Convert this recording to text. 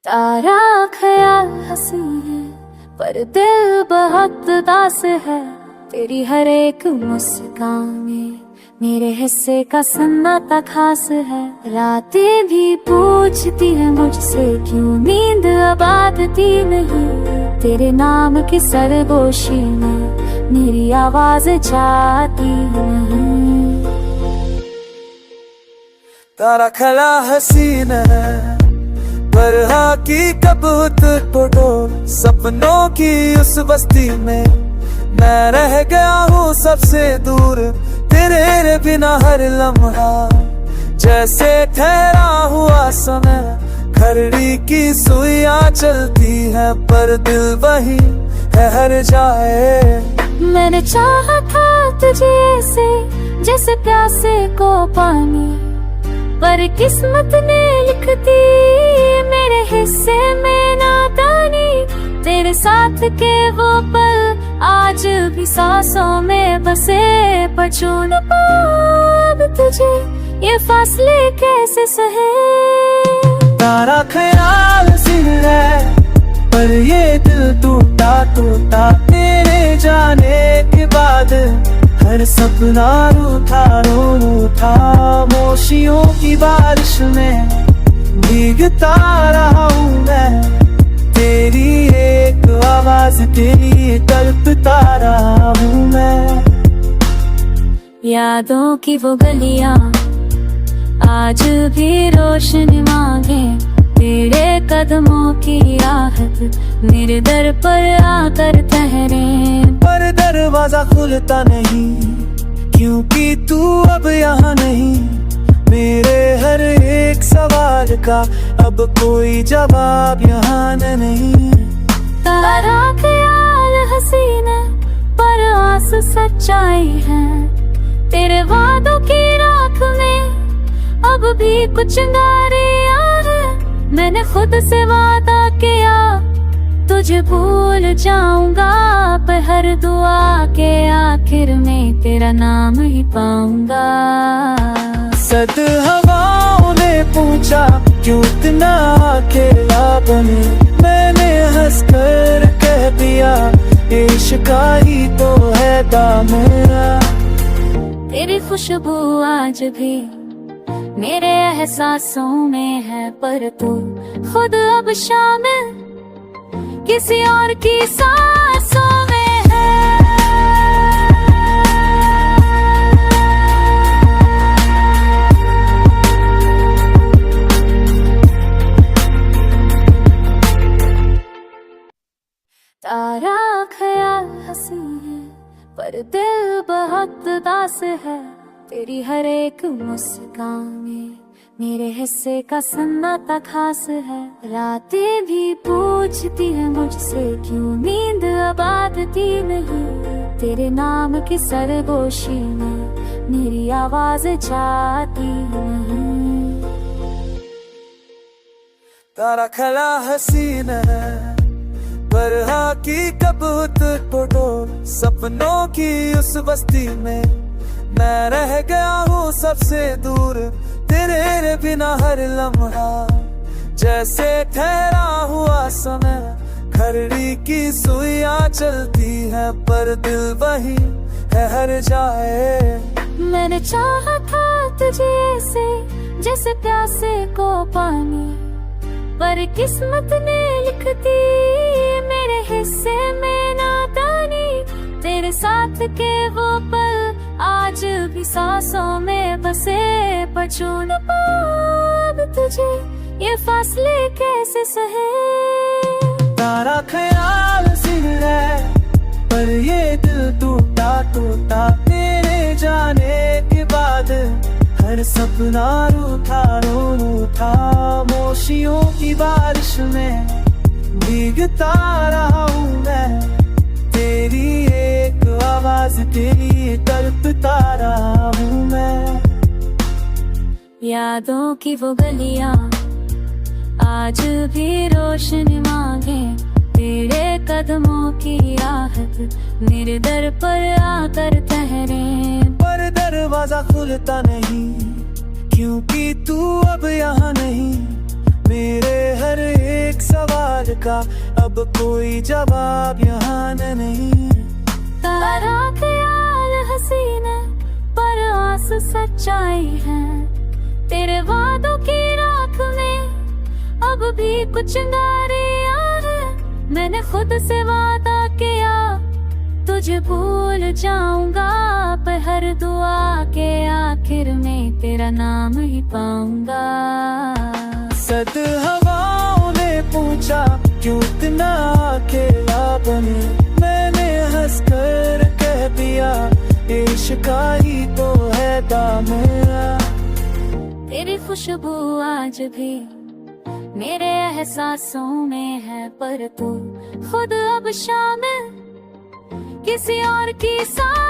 तारा ख्याल हंसी है पर दिल बहुत उदास है। तेरी हर एक मुस्कान में मेरे हिस्से का सन्नाटा खास है। रातें भी पूछती है मुझसे क्यों नींद अब आती नहीं। तेरे नाम की सरगोशी में मेरी आवाज जाती नहीं। तारा खला हसीन है बरहा की कबूतर फोटो सपनों की उस बस्ती में मैं रह गया हूँ सबसे दूर। तेरे बिना हर लम्हा जैसे ठहरा हुआ समय। घड़ी की सुइयां चलती है पर दिल वही है हर जाए। मैंने चाहा था तुझे ऐसे जैसे प्यासे को पानी, पर किस्मत ने लिख दी मेरे हिस्से में नादानी। तेरे साथ के वो पल आज भी सांसों में बसे, पर छू न पाऊं अब तुझे ये फासले कैसे सहे। तारा ख्याल सिर है पर ये दिल टूटा टूटा तेरे जाने के बाद। हर सपना रूठा रूठा मोशियों की बारिश में भीगता रहा हूँ मैं। तेरी एक आवाज तेरी तड़पता रहा हूँ मैं। यादों की वो गलियां आज भी रोशनी मांगे। तेरे कदमों की आहट मेरे दर पर आकर ठहरे, पर दरवाजा खुलता नहीं क्योंकि तू अब यहाँ नहीं। मेरे हर एक सवाल का अब कोई जवाब यहाँ नहीं। तारा ख्याल हसीना पर आंसू सच्चाई है। तेरे वादों की राख में अब भी कुछ चिंगारियां हैं। मैंने खुद से वादा किया तुझे भूल जाऊंगा, पर हर दुआ के आखिर में तेरा नाम ही पाऊंगा। सद हवाओं ने पूछा क्यों इतना अकेला बने। मैंने हंसकर कह दिया इश्क ही तो है दामना। तेरी खुशबू आज भी मेरे एहसासों में है, पर तू खुद अब शामिल किसी और की सांसों में है। तारा ख्याल हंसी है पर दिल बहुत उदास है। तेरी हर एक मुस्कान में मेरे हिस्से का सन्नाटा खास है। रातें भी पूछती है मुझसे क्यों नींद अब आती नहीं। तेरे नाम की सरगोशी में मेरी आवाज जाती नहीं। तारा खला हसीन है बरहा की कबूतर फोटो सपनों की उस बस्ती में मैं रह गया हूँ सबसे दूर। तेरे बिना हर लम्हा जैसे ठहरा हुआ समय। घड़ी की सुइयां चलती है पर दिल वही है हर जाए। मैंने चाहा था तुझे ऐसे जैसे प्यासे को पानी, पर किस्मत ने लिख दी मेरे हिस्से में नादानी। तेरे साथ के वो पल आज भी सांसों में बसे, पर छू न पाऊं अब तुझे ये फासले कैसे सहे। तारा ख्याल सिर है पर ये दिल टूटा टूटा तेरे जाने के बाद। हर सपना रूठा रूठा मोशियों की बारिश में भीगता रहा हूँ मैं। तेरी एक आवाज तेरी तड़पता रहा हूँ मैं। यादों की वो गलियां आज भी रोशनी मांगे। तेरे कदमों की आहट मेरे दर पर आकर ठहरे, पर दरवाजा खुलता नहीं क्योंकि तू अब यहाँ नहीं। मेरे हर एक का अब कोई जवाब यहाँ नहीं। तारा ख्याल हसीना पर आस सच्चाई है, तेरे वादों की राख में अब भी कुछ गारियां हैं। मैंने खुद से वादा किया तुझे भूल जाऊंगा, पर हर दुआ के आखिर में तेरा नाम ही पाऊंगा। सद हवाओं ने पूछा क्यों इतना अकेला बने, मैंने हंसकर कह दिया इश्क का ही तो है दामन। तेरी खुशबू आज भी मेरे एहसासों में है, पर तू खुद अब शामिल किसी और की साथ